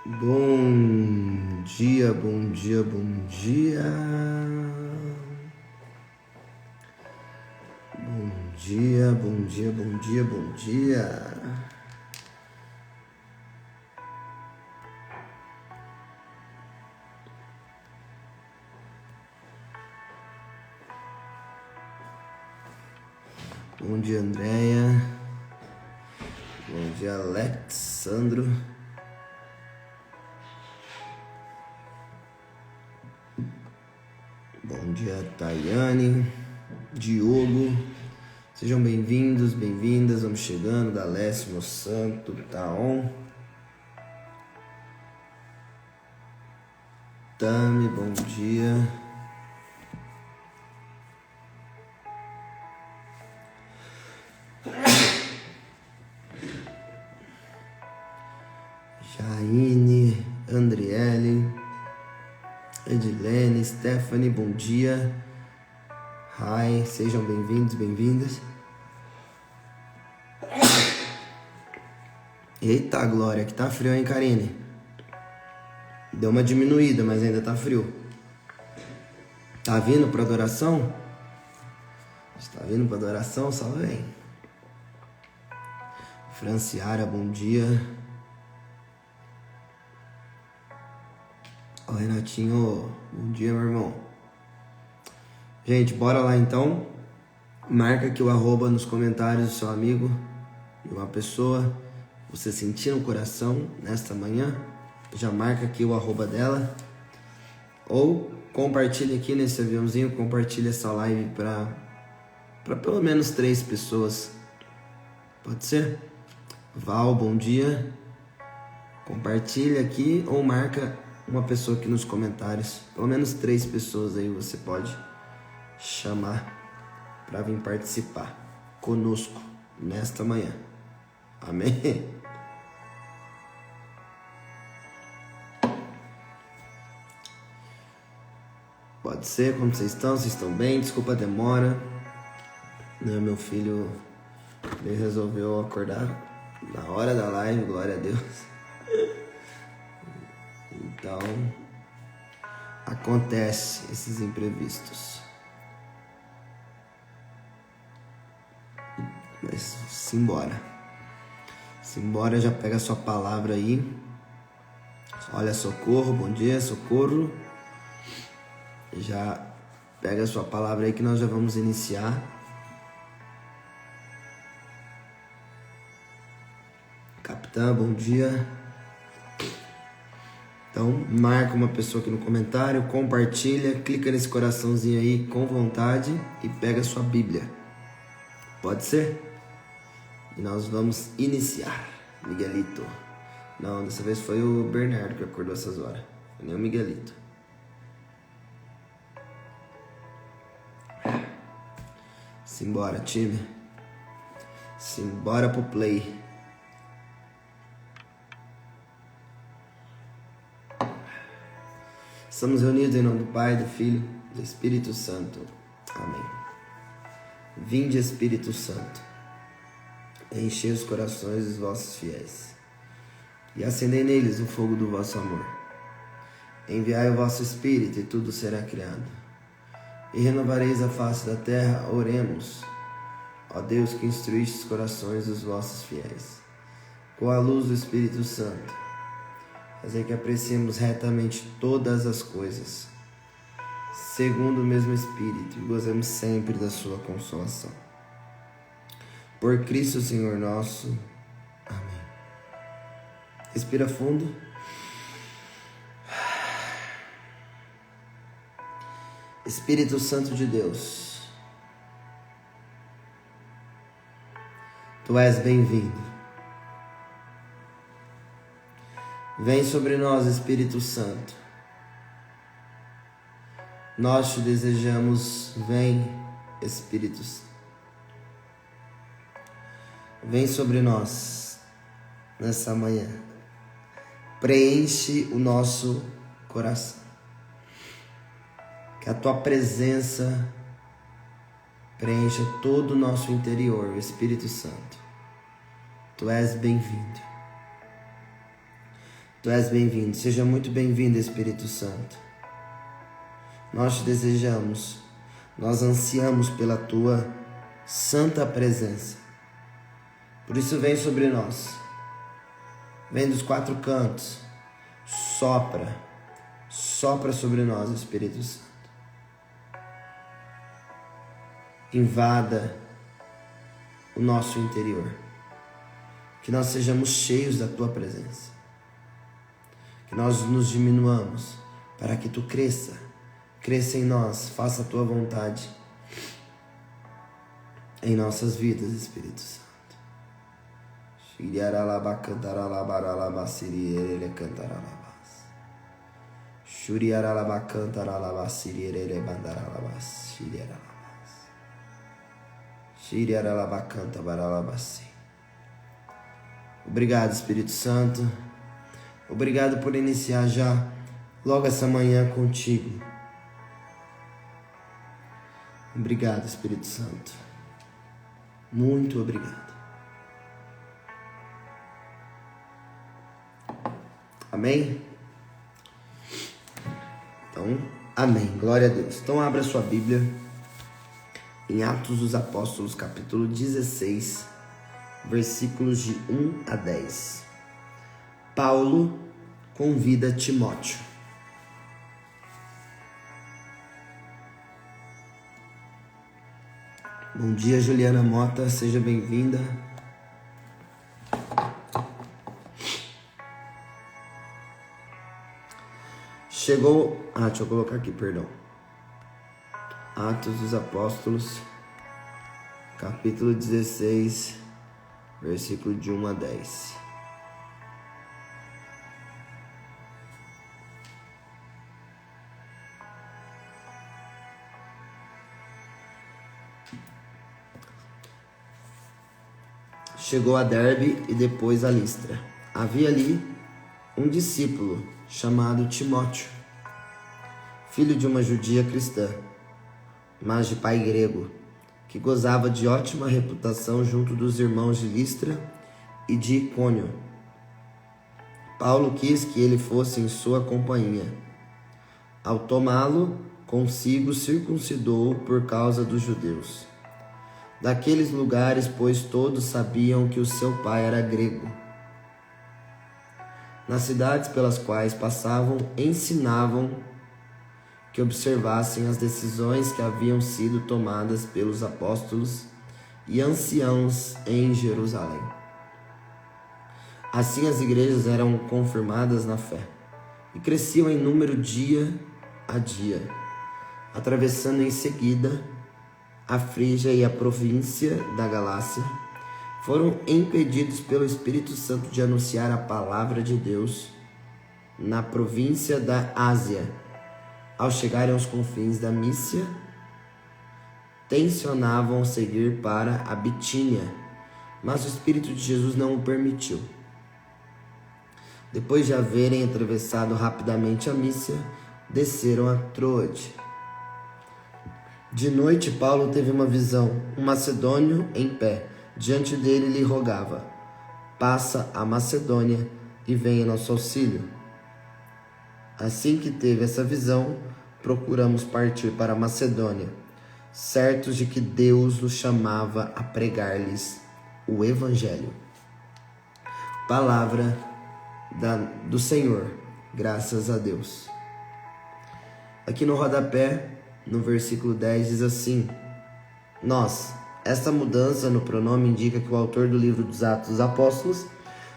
Bom dia, bom dia, bom dia. Bom dia, bom dia, bom dia, bom dia. Bom dia, Andréia. Bom dia, Alexandro. Bom dia, Tayane, Diogo. Sejam bem-vindos, bem-vindas. Vamos chegando. Dalécio, Santo, Taon. Tami, bom dia. Jaine, Andriele, Edilene, Stephanie, bom dia. Hi, sejam bem-vindos, bem-vindas. Eita, Glória, que tá frio, hein, Karine? Deu uma diminuída, mas ainda tá frio. Tá vindo pra adoração? Está vindo pra adoração? Só vem. Franciara, bom dia. Ó, Renatinho, bom dia, meu irmão. Gente, bora lá então. Marca aqui o arroba nos comentários do seu amigo, de uma pessoa você sentir no coração nesta manhã. Já marca aqui o arroba dela. Ou compartilha aqui nesse aviãozinho, compartilha essa live para pelo menos 3 pessoas. Pode ser? Val, bom dia. Compartilha aqui ou marca uma pessoa aqui nos comentários. Pelo menos 3 pessoas aí você pode chamar para vir participar conosco nesta manhã. Amém? Pode ser, como vocês estão? Vocês estão bem? Desculpa a demora. Meu filho ele resolveu acordar na hora da live, glória a Deus. Então, acontece esses imprevistos. Mas simbora. Simbora, já pega a sua palavra aí. Olha, Socorro, bom dia, Socorro. Já pega a sua palavra aí que nós já vamos iniciar. Capitã, bom dia. Então, marca uma pessoa aqui no comentário, compartilha, clica nesse coraçãozinho aí com vontade e pega a sua Bíblia. Pode ser? E nós vamos iniciar. Miguelito. Não, dessa vez foi o Bernardo que acordou essas horas. Foi nem o Miguelito. Simbora, time. Simbora pro play. Estamos reunidos em nome do Pai, do Filho e do Espírito Santo. Amém. Vinde, Espírito Santo, enchei os corações dos vossos fiéis e acendei neles o fogo do vosso amor. Enviai o vosso Espírito e tudo será criado, e renovareis a face da terra. Oremos. Ó Deus, que instruíste os corações dos vossos fiéis com a luz do Espírito Santo, fazei que apreciemos retamente todas as coisas, segundo o mesmo Espírito, e gozemos sempre da sua consolação. Por Cristo Senhor nosso. Amém. Respira fundo. Espírito Santo de Deus, Tu és bem-vindo. Vem sobre nós, Espírito Santo. Nós te desejamos, vem, Espírito Santo. Vem sobre nós nessa manhã. Preenche o nosso coração. Que a tua presença preencha todo o nosso interior, Espírito Santo. Tu és bem-vindo. Tu és bem-vindo. Seja muito bem-vindo, Espírito Santo. Nós te desejamos, nós ansiamos pela tua santa presença. Por isso vem sobre nós. Vem dos quatro cantos. Sopra sobre nós, Espírito Santo. Invada o nosso interior. Que nós sejamos cheios da tua presença. Que nós nos diminuamos para que tu cresça em nós, faça a tua vontade em nossas vidas, Espírito Santo. Obrigado, Espírito Santo. Obrigado por iniciar já logo essa manhã contigo. Obrigado, Espírito Santo. Muito obrigado. Amém? Então, amém. Glória a Deus. Então, abra sua Bíblia em Atos dos Apóstolos, capítulo 16, versículos de 1 a 10. Paulo convida Timóteo. Bom dia, Juliana Mota, seja bem-vinda. Chegou... deixa eu colocar aqui, perdão. Atos dos Apóstolos, capítulo 16, versículo de 1 a 10. Chegou a Derbe e depois a Listra. Havia ali um discípulo chamado Timóteo, filho de uma judia cristã, mas de pai grego, que gozava de ótima reputação junto dos irmãos de Listra e de Icônio. Paulo quis que ele fosse em sua companhia. Ao tomá-lo consigo, circuncidou-o por causa dos judeus daqueles lugares, pois todos sabiam que o seu pai era grego. Nas cidades pelas quais passavam, ensinavam que observassem as decisões que haviam sido tomadas pelos apóstolos e anciãos em Jerusalém. Assim as igrejas eram confirmadas na fé e cresciam em número dia a dia, atravessando em seguida a Frígia e a província da Galácia. Foram impedidos pelo Espírito Santo de anunciar a palavra de Deus na província da Ásia. Ao chegarem aos confins da Mísia, tensionavam seguir para a Bitínia, mas o Espírito de Jesus não o permitiu. Depois de haverem atravessado rapidamente a Mísia, desceram a Troade. De noite, Paulo teve uma visão. Um macedônio em pé diante dele lhe rogava: passa a Macedônia e venha em nosso auxílio. Assim que teve essa visão, procuramos partir para a Macedônia, certos de que Deus nos chamava a pregar-lhes o Evangelho. Palavra do Senhor, graças a Deus. Aqui no rodapé, no versículo 10, diz assim: esta mudança no pronome indica que o autor do livro dos Atos dos Apóstolos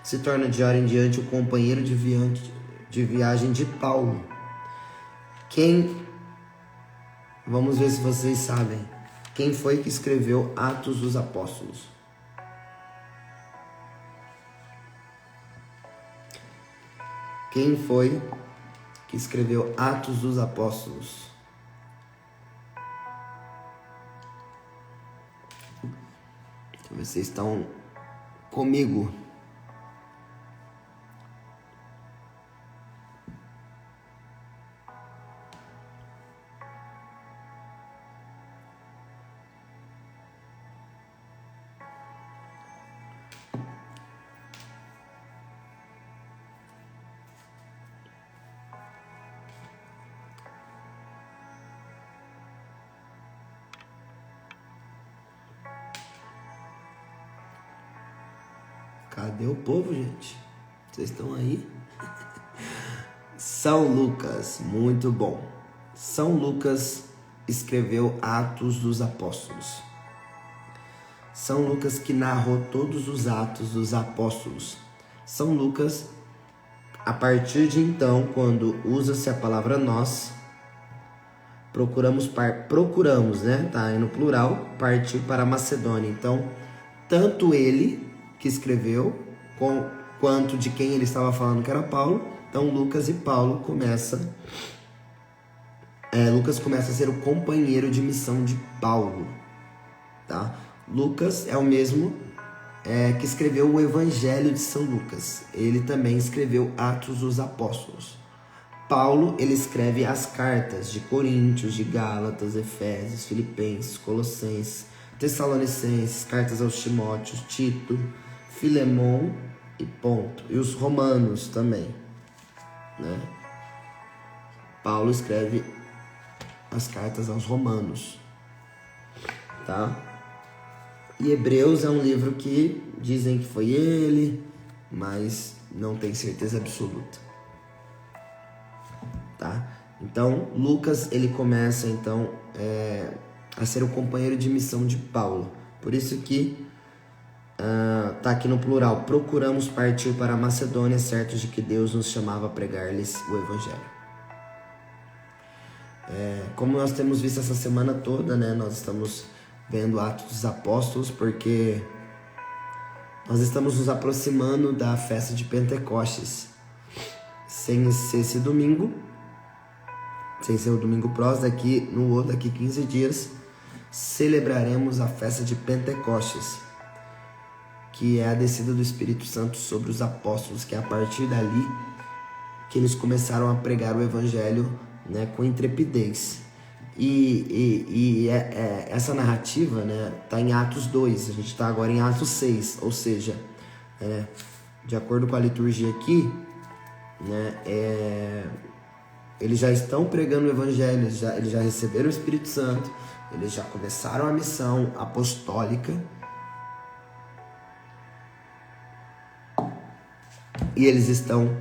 se torna de hora em diante o companheiro de viagem de Paulo. Vamos ver se vocês sabem. Quem foi que escreveu Atos dos Apóstolos? Quem foi que escreveu Atos dos Apóstolos? Vocês estão comigo? Cadê o povo, gente? Vocês estão aí? São Lucas, muito bom. São Lucas escreveu Atos dos Apóstolos. São Lucas que narrou todos os atos dos apóstolos. São Lucas, a partir de então, quando usa-se a palavra nós, procuramos, né? Tá aí no plural, partir para a Macedônia. Então, tanto ele que escreveu, quanto de quem ele estava falando que era Paulo. Então, Lucas e Paulo Lucas começa a ser o companheiro de missão de Paulo, tá? Lucas é o mesmo que escreveu o Evangelho de São Lucas. Ele também escreveu Atos dos Apóstolos. Paulo, ele escreve as cartas de Coríntios, de Gálatas, Efésios, Filipenses, Colossenses, Tessalonicenses, cartas aos Timóteos, Tito, Filemon e Ponto. E os Romanos também, né? Paulo escreve as cartas aos Romanos, tá? E Hebreus é um livro que dizem que foi ele, mas não tem certeza absoluta, tá? Então, Lucas, ele começa, então, a ser o companheiro de missão de Paulo. Por isso que tá aqui no plural. Procuramos partir para a Macedônia, certos de que Deus nos chamava a pregar-lhes o Evangelho. Como nós temos visto essa semana toda, né? Nós estamos vendo Atos dos Apóstolos, porque nós estamos nos aproximando da festa de Pentecostes. Sem ser esse domingo, sem ser o domingo próximo, daqui 15 dias, celebraremos a festa de Pentecostes, que é a descida do Espírito Santo sobre os apóstolos, que é a partir dali que eles começaram a pregar o Evangelho, né, com intrepidez. Essa narrativa, né, tá em Atos 2, a gente está agora em Atos 6, ou seja, de acordo com a liturgia aqui, né, eles já estão pregando o Evangelho, eles já receberam o Espírito Santo, eles já começaram a missão apostólica, e eles estão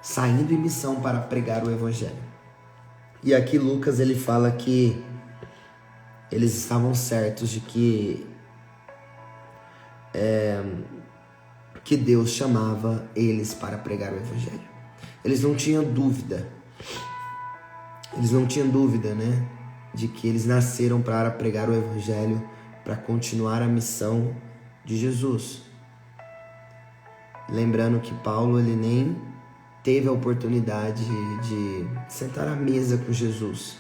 saindo em missão para pregar o Evangelho. E aqui Lucas, ele fala que eles estavam certos de que Deus chamava eles para pregar o Evangelho. Eles não tinham dúvida. Né, de que eles nasceram para pregar o Evangelho, para continuar a missão de Jesus. Lembrando que Paulo, ele nem teve a oportunidade de sentar à mesa com Jesus.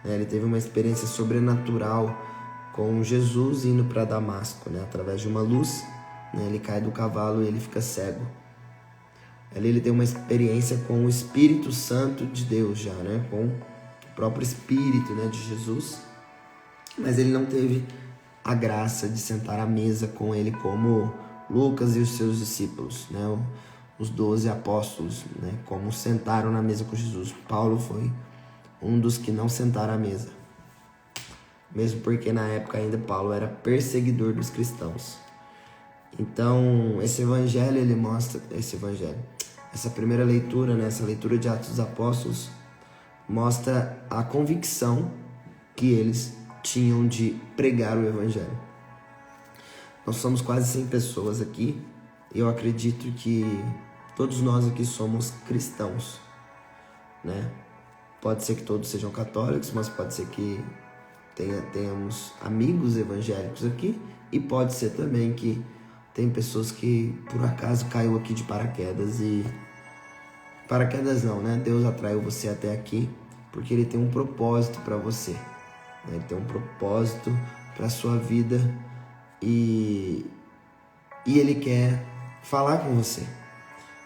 Ele teve uma experiência sobrenatural com Jesus indo para Damasco, né? Através de uma luz, né? Ele cai do cavalo e ele fica cego. Ali ele tem uma experiência com o Espírito Santo de Deus já, né? Com o próprio Espírito, né, de Jesus. Mas ele não teve a graça de sentar à mesa com ele como Lucas e os seus discípulos, né? Os 12 apóstolos, né, como sentaram na mesa com Jesus. Paulo foi um dos que não sentaram à mesa. Mesmo porque na época ainda Paulo era perseguidor dos cristãos. Então, esse evangelho, ele mostra... Essa primeira leitura, né, essa leitura de Atos dos Apóstolos, mostra a convicção que eles tinham de pregar o evangelho. Nós somos quase 100 pessoas aqui. Eu acredito que todos nós aqui somos cristãos, né? Pode ser que todos sejam católicos, mas pode ser que tenhamos amigos evangélicos aqui, e pode ser também que tem pessoas que por acaso caiu aqui de paraquedas e... Paraquedas não, né? Deus atraiu você até aqui porque Ele tem um propósito para você, né? Ele tem um propósito para sua vida e Ele quer falar com você.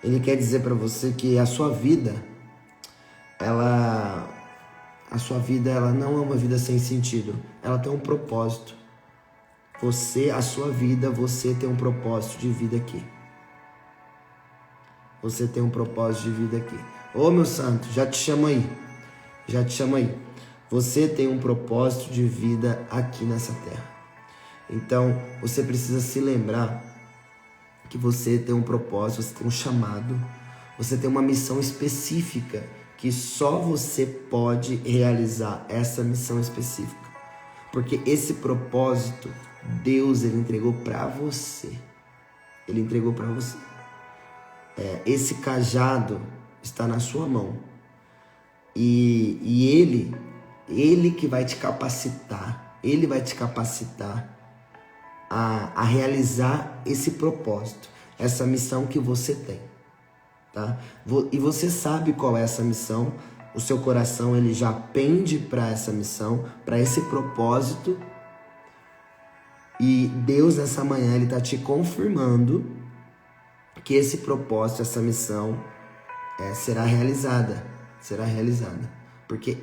Ele quer dizer para você que a sua vida, ela não é uma vida sem sentido. Ela tem um propósito. A sua vida, você tem um propósito de vida aqui. Você tem um propósito de vida aqui. Ô, meu santo, já te chamo aí. Você tem um propósito de vida aqui nessa terra. Então, você precisa se lembrar que você tem um propósito, você tem um chamado, você tem uma missão específica, que só você pode realizar essa missão específica. Porque esse propósito, Deus, ele entregou para você. Ele entregou para você. Esse cajado está na sua mão. E ele que vai te capacitar. Ele vai te capacitar a realizar esse propósito, essa missão que você tem, tá? E você sabe qual é essa missão. O seu coração, ele já pende para essa missão, para esse propósito. E Deus, nessa manhã, ele está te confirmando que esse propósito, essa missão será realizada. Será realizada. Porque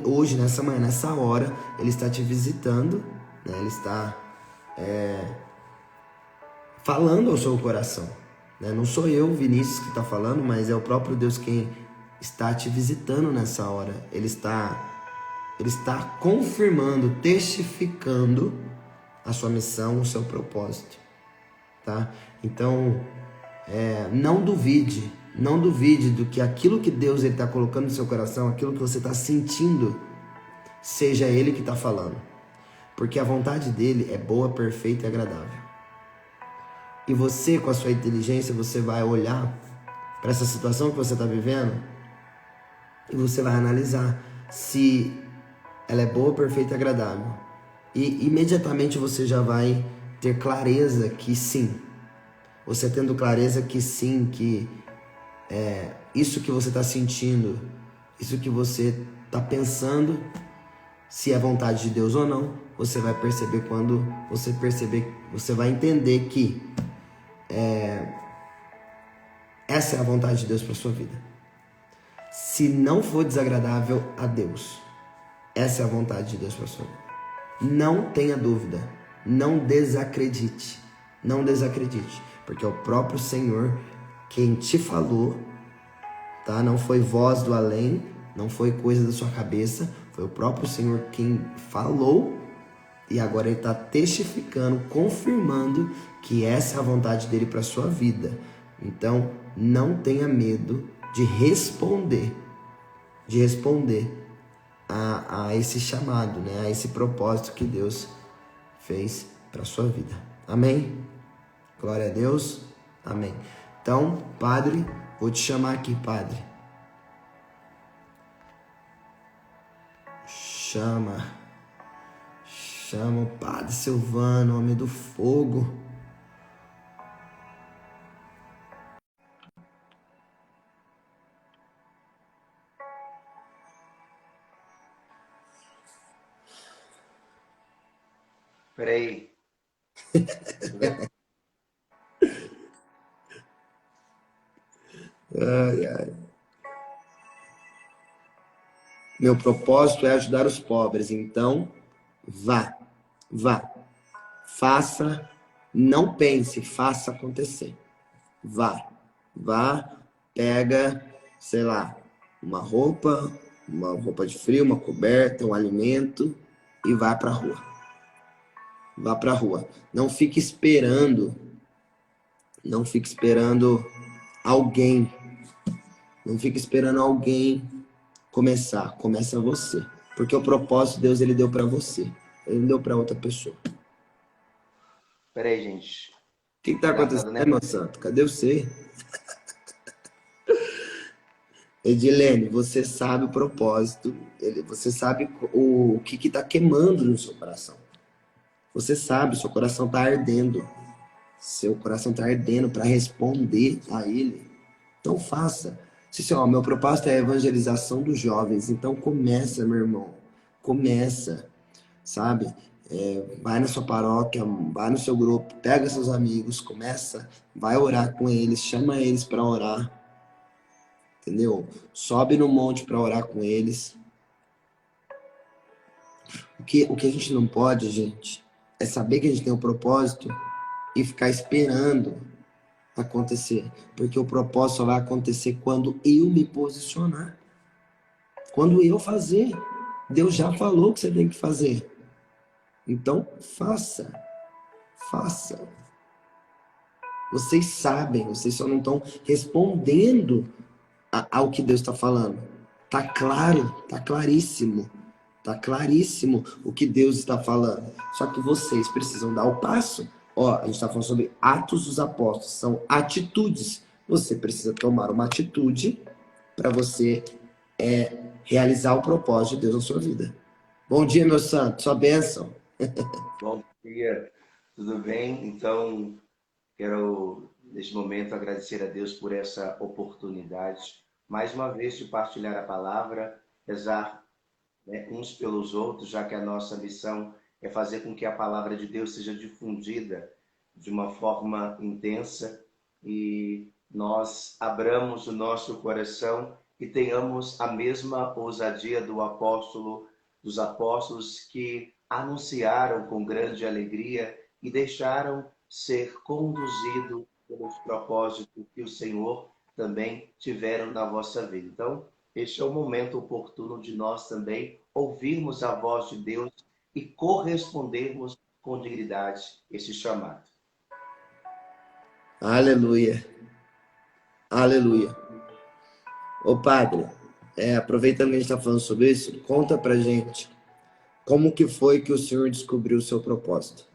hoje, nessa manhã, nessa hora, ele está te visitando, né? Ele está falando ao seu coração, né? Não sou eu, Vinícius, que está falando, mas é o próprio Deus quem está te visitando nessa hora. Ele está confirmando, testificando a sua missão, o seu propósito, tá? Então, não duvide do que aquilo que Deus está colocando no seu coração, aquilo que você está sentindo, seja Ele que está falando. Porque a vontade dele é boa, perfeita e agradável. E você, com a sua inteligência, você vai olhar para essa situação que você está vivendo e você vai analisar se ela é boa, perfeita e agradável. E imediatamente você já vai ter clareza que sim. Você tendo clareza que sim, que isso que você está sentindo, isso que você está pensando, se é vontade de Deus ou não, você vai perceber quando você perceber, você vai entender que essa é a vontade de Deus para sua vida. Se não for desagradável a Deus, essa é a vontade de Deus para sua vida. Não tenha dúvida, não desacredite, porque é o próprio Senhor quem te falou, tá? Não foi voz do além, não foi coisa da sua cabeça, foi o próprio Senhor quem falou e agora Ele está testificando, confirmando que essa é a vontade dEle para sua vida. Então, não tenha medo de responder a esse chamado, né? A esse propósito que Deus fez para sua vida. Amém? Glória a Deus. Amém. Então, Padre, vou te chamar aqui, Padre. Chama o Padre Silvano, homem do fogo. Peraí. Ai. Meu propósito é ajudar os pobres, então vá. Faça, não pense, faça acontecer. Vá, pega, sei lá, uma roupa de frio, uma coberta, um alimento e vá pra rua. Vá pra rua. Não fique esperando alguém. Não fique esperando alguém começar. Começa você. Porque o propósito Deus, ele deu pra você. Ele não deu pra outra pessoa. Peraí, gente. O que tá acontecendo, né, meu santo? Cadê você? Edilene, você sabe o propósito, você sabe o que tá queimando no seu coração. Você sabe, seu coração tá ardendo. Seu coração tá ardendo para responder a Ele. Então faça. Meu propósito é a evangelização dos jovens. Então começa, meu irmão. Começa, sabe? Vai na sua paróquia, vai no seu grupo, pega seus amigos, começa, vai orar com eles, chama eles para orar. Entendeu? Sobe no monte para orar com eles. O que a gente não pode, gente, é saber que a gente tem um propósito e ficar esperando acontecer. Porque o propósito só vai acontecer quando eu me posicionar. Quando eu fazer. Deus já falou que você tem que fazer. Então, faça. Vocês sabem, vocês só não estão respondendo ao que Deus está falando. Tá claro, tá claríssimo. Tá claríssimo o que Deus está falando. Só que vocês precisam dar o passo. Ó, a gente está falando sobre Atos dos Apóstolos, são atitudes. Você precisa tomar uma atitude para você realizar o propósito de Deus na sua vida. Bom dia, meu santo, sua bênção. Bom dia, tudo bem? Então, quero neste momento agradecer a Deus por essa oportunidade, mais uma vez de partilhar a palavra, rezar, né, uns pelos outros, já que a nossa missão é fazer com que a palavra de Deus seja difundida de uma forma intensa e nós abramos o nosso coração e tenhamos a mesma ousadia do apóstolo, dos apóstolos que anunciaram com grande alegria e deixaram ser conduzido pelos propósitos que o Senhor também tiveram na vossa vida. Então, este é o momento oportuno de nós também ouvirmos a voz de Deus e correspondermos com dignidade esse chamado. Aleluia, aleluia. Ô padre, aproveitando que a gente está falando sobre isso, conta pra gente como que foi que o senhor descobriu o seu propósito.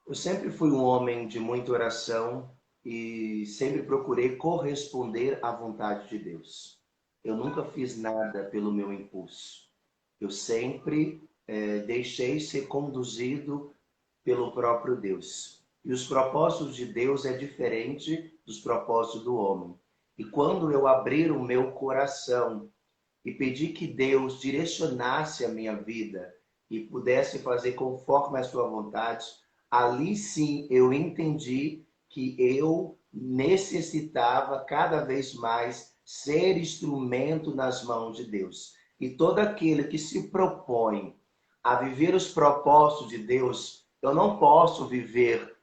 Eu sempre fui um homem de muita oração e sempre procurei corresponder à vontade de Deus. Eu nunca fiz nada pelo meu impulso. Eu sempre deixei ser conduzido pelo próprio Deus. E os propósitos de Deus é diferente dos propósitos do homem. E quando eu abrir o meu coração e pedir que Deus direcionasse a minha vida e pudesse fazer conforme a sua vontade, ali sim eu entendi que eu necessitava cada vez mais ser instrumento nas mãos de Deus. E todo aquele que se propõe a viver os propósitos de Deus, eu não posso viver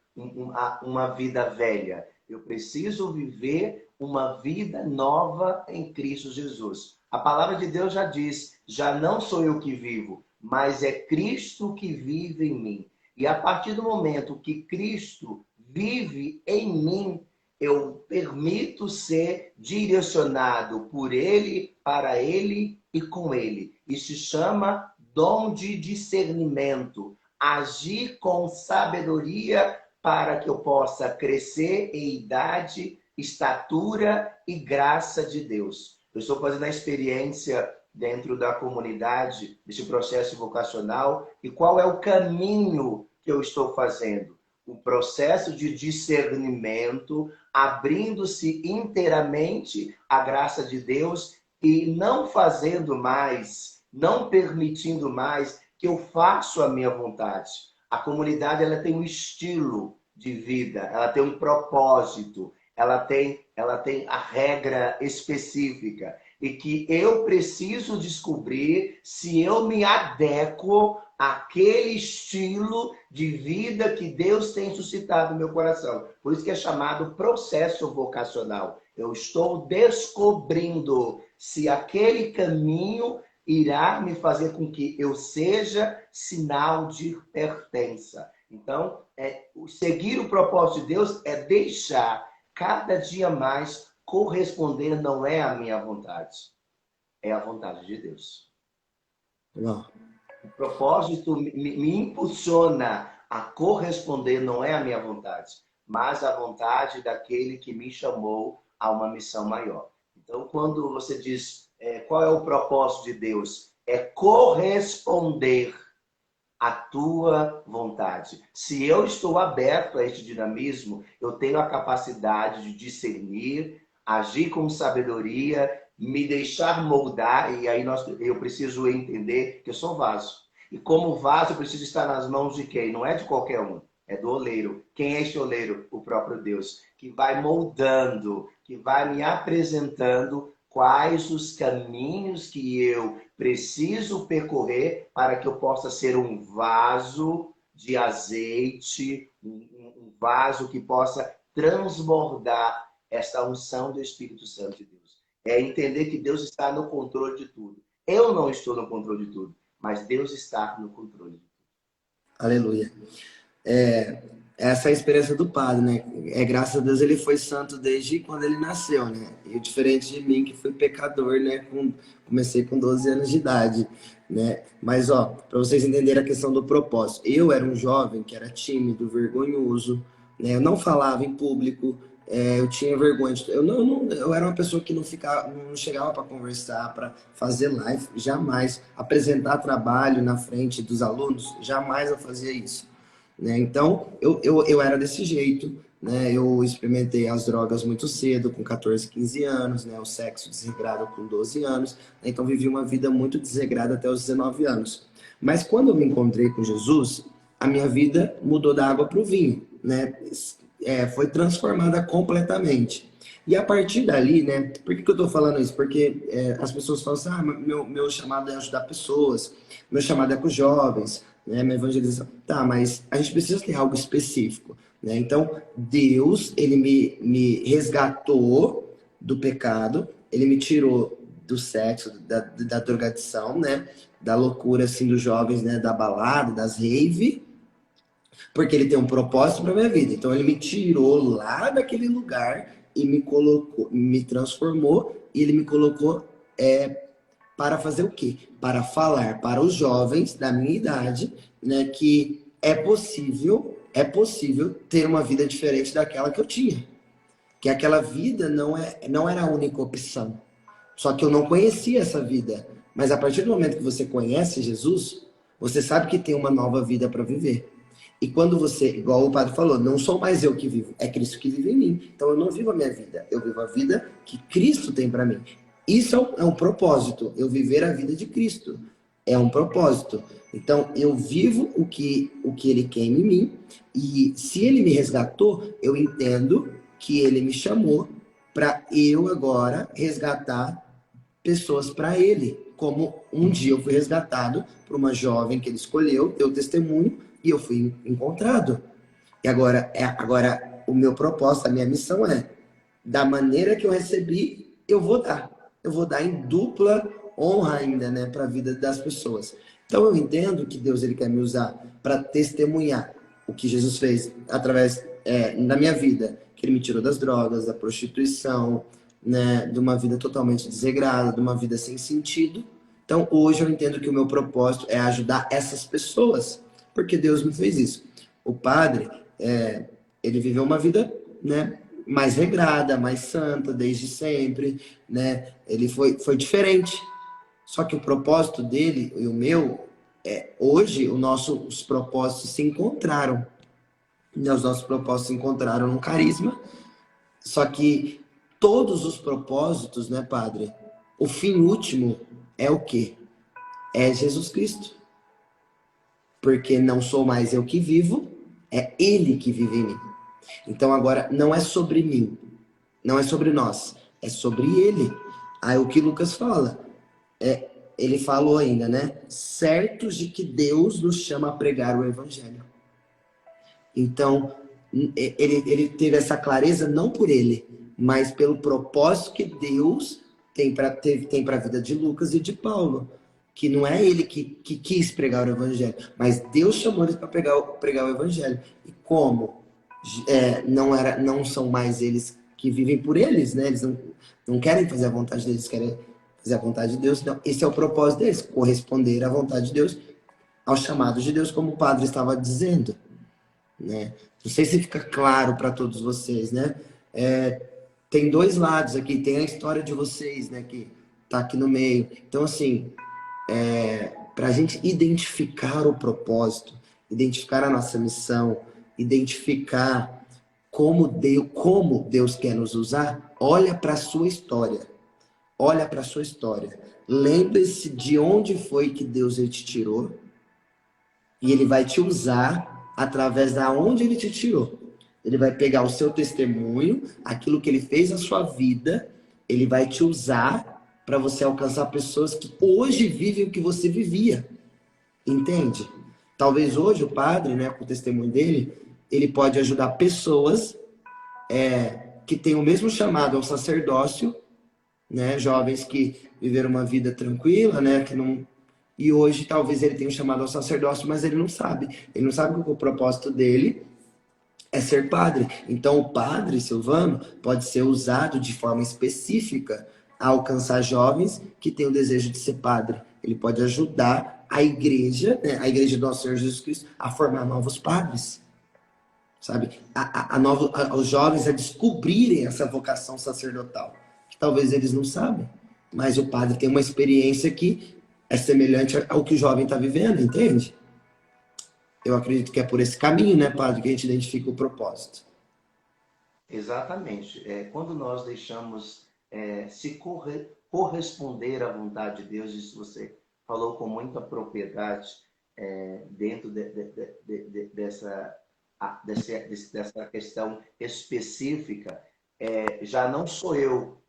uma vida velha. Eu preciso viver uma vida nova em Cristo Jesus. A palavra de Deus já diz: já não sou eu que vivo, mas é Cristo que vive em mim. E a partir do momento que Cristo vive em mim, eu permito ser direcionado por Ele, para Ele e com Ele. Isso se chama dom de discernimento. Agir com sabedoria para que eu possa crescer em idade, estatura e graça de Deus. Eu estou fazendo a experiência dentro da comunidade, desse processo vocacional, e qual é o caminho que eu estou fazendo? O processo de discernimento, abrindo-se inteiramente à graça de Deus e não fazendo mais, não permitindo mais que eu faça a minha vontade. A comunidade ela tem um estilo de vida, ela tem um propósito, ela tem a regra específica e que eu preciso descobrir se eu me adequo àquele estilo de vida que Deus tem suscitado no meu coração. Por isso que é chamado processo vocacional. Eu estou descobrindo se aquele caminho irá me fazer com que eu seja sinal de pertença. Então, seguir o propósito de Deus é deixar cada dia mais corresponder, não é a minha vontade, é a vontade de Deus. Não. O propósito me impulsiona a corresponder, não é a minha vontade, mas a vontade daquele que me chamou a uma missão maior. Então, quando você diz qual é o propósito de Deus, é corresponder à tua vontade. Se eu estou aberto a este dinamismo, eu tenho a capacidade de discernir, agir com sabedoria, me deixar moldar, e aí eu preciso entender que eu sou vaso. E como vaso, eu preciso estar nas mãos de quem? Não é de qualquer um, é do oleiro. Quem é este oleiro? O próprio Deus, que vai moldando, que vai me apresentando quais os caminhos que eu preciso percorrer para que eu possa ser um vaso de azeite, um vaso que possa transbordar esta unção do Espírito Santo de Deus. É entender que Deus está no controle de tudo. Eu não estou no controle de tudo, mas Deus está no controle de tudo. Aleluia. essa é a experiência do padre, né? Graças a Deus ele foi santo desde quando ele nasceu, né? E diferente de mim, que fui pecador, né? Comecei com 12 anos de idade, né? Mas, ó, para vocês entenderem a questão do propósito. Eu era um jovem que era tímido, vergonhoso, né? Eu não falava em público, eu tinha vergonha. Eu era uma pessoa que não chegava para conversar, para fazer live, jamais. Apresentar trabalho na frente dos alunos, jamais eu fazia isso. Né? Então, eu era desse jeito, né? Eu experimentei as drogas muito cedo, com 14, 15 anos, né? O sexo desregrado com 12 anos, né? Então vivi uma vida muito desregrada até os 19 anos. Mas quando eu me encontrei com Jesus, a minha vida mudou da água para o vinho, né? Foi transformada completamente. E a partir dali, né? Por que eu tô falando isso? Porque as pessoas falam assim, meu chamado é ajudar pessoas, meu chamado é com os jovens, né? Minha evangelização. Tá, mas a gente precisa ter algo específico, né? Então, Deus, ele me resgatou do pecado, ele me tirou do sexo, da drogadição, né? Da loucura, assim, dos jovens, né? Da balada, das rave, porque ele tem um propósito para minha vida. Então ele me tirou lá daquele lugar e me colocou, me transformou e ele me colocou para fazer o quê? Para falar para os jovens da minha idade, né, que é possível ter uma vida diferente daquela que eu tinha. Que aquela vida não era a única opção. Só que eu não conhecia essa vida. Mas a partir do momento que você conhece Jesus, você sabe que tem uma nova vida para viver. E quando você, igual o padre falou, não sou mais eu que vivo, é Cristo que vive em mim. Então eu não vivo a minha vida, eu vivo a vida que Cristo tem para mim. Isso é um propósito, eu viver a vida de Cristo. É um propósito. Então eu vivo o que ele quer em mim, e se ele me resgatou, eu entendo que ele me chamou para eu agora resgatar pessoas para ele, como um dia eu fui resgatado por uma jovem que ele escolheu, deu testemunho e eu fui encontrado. E agora o meu propósito, a minha missão é, da maneira que eu recebi, eu vou dar. Eu vou dar em dupla honra ainda, né, para a vida das pessoas. Então eu entendo que Deus ele quer me usar para testemunhar o que Jesus fez através da minha vida, que ele me tirou das drogas, da prostituição, né, de uma vida totalmente desregrada, de uma vida sem sentido. Então hoje eu entendo que o meu propósito é ajudar essas pessoas, porque Deus me fez isso. O padre, ele viveu uma vida, né, mais regrada, mais santa, desde sempre, né? Ele foi diferente. Só que o propósito dele e o meu, hoje os propósitos se encontraram. Né? Os nossos propósitos se encontraram no carisma. Só que todos os propósitos, né, padre? O fim último é o quê? É Jesus Cristo. Porque não sou mais eu que vivo, é Ele que vive em mim. Então agora não é sobre mim, não é sobre nós, é sobre Ele. Aí o que Lucas fala, ele falou ainda, né? Certos de que Deus nos chama a pregar o Evangelho. Então ele teve essa clareza não por ele, mas pelo propósito que Deus tem para a vida de Lucas e de Paulo. Que não é ele que quis pregar o Evangelho, mas Deus chamou eles para pregar o Evangelho. E como não são mais eles que vivem por eles, né? Eles não querem fazer a vontade deles, querem fazer a vontade de Deus. Então, esse é o propósito deles, corresponder à vontade de Deus, ao chamado de Deus, como o padre estava dizendo. Né? Não sei se fica claro para todos vocês, né? Tem dois lados aqui, tem a história de vocês, né? Que tá aqui no meio. Então, assim, para a gente identificar o propósito, identificar a nossa missão, identificar como Deus quer nos usar, olha para a sua história. Olha para a sua história. Lembre-se de onde foi que Deus ele te tirou e ele vai te usar através da onde ele te tirou. Ele vai pegar o seu testemunho, aquilo que ele fez na sua vida, ele vai te usar para você alcançar pessoas que hoje vivem o que você vivia. Entende? Talvez hoje o padre, né, com o testemunho dele, ele pode ajudar pessoas que têm o mesmo chamado ao sacerdócio, né, jovens que viveram uma vida tranquila, né, que não... E hoje talvez ele tenha um chamado ao sacerdócio, mas ele não sabe. Ele não sabe qual é o propósito dele. é ser padre. Então, o padre, Silvano, pode ser usado de forma específica a alcançar jovens que têm o desejo de ser padre. Ele pode ajudar a igreja, né, a igreja do nosso Senhor Jesus Cristo, a formar novos padres, sabe? Os jovens a descobrirem essa vocação sacerdotal, que talvez eles não sabem, mas o padre tem uma experiência que é semelhante ao que o jovem está vivendo, entende? Eu acredito que é por esse caminho, né, padre, que a gente identifica o propósito. Exatamente. Quando nós deixamos corresponder à vontade de Deus, isso você falou com muita propriedade dentro dessa questão específica. Já não sou eu,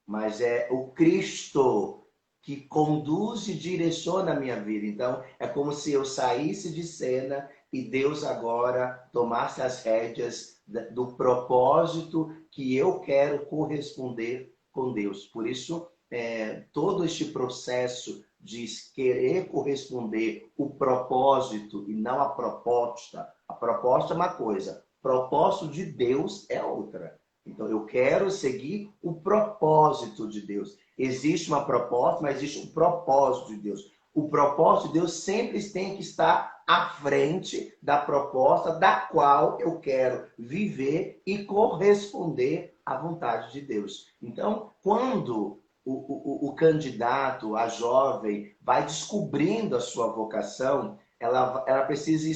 mas é o Cristo que conduz e direciona a minha vida. Então, é como se eu saísse de cena e Deus agora tomasse as rédeas do propósito que eu quero corresponder com Deus. Por isso, todo este processo de querer corresponder o propósito e não a proposta. A proposta é uma coisa, o propósito de Deus é outra. Então, eu quero seguir o propósito de Deus. Existe uma proposta, mas existe um propósito de Deus. O propósito de Deus sempre tem que estar à frente da proposta da qual eu quero viver e corresponder à vontade de Deus. Então, quando o candidato, a jovem, vai descobrindo a sua vocação, ela precisa,